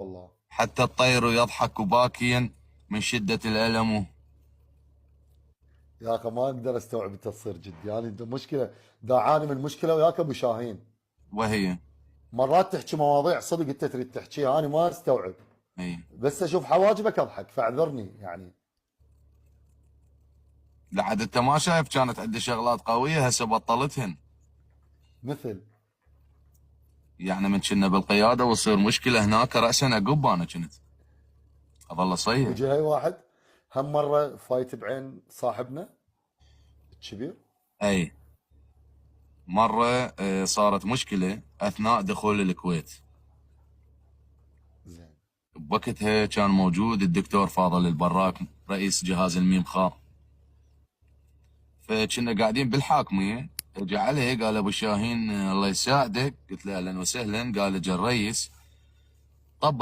والله. حتى الطير يضحك باكيا من شدة الألم. يا اخي ما اقدر استوعب انت تصير جدي، يعني انت مشكله، دا اعاني من مشكله وياك ابو شاهين. وهي مرات تحكي مواضيع صدق انت تريد تحكيها، انا ما استوعب، اي بس اشوف حواجبك اضحك، فاعذرني يعني. لحد انت ما شايف كانت عندي شغلات قوية هسه بطلتهن. مثل. يعني من كنا بالقيادة وتصير مشكلة هناك رأسا أقب أنا كنت أظل أصيح. ويجي هاي واحد هم مره فايت بعين صاحبنا الكبير. أي مرة صارت مشكلة أثناء دخول الكويت. زين. بوقتها كان موجود الدكتور فاضل البراك رئيس جهاز الميم خاء. فكنا قاعدين بالحاكمية، اجى علي قال ابو شاهين الله يساعدك. قلت له اهلا وسهلا. قال اجى الرئيس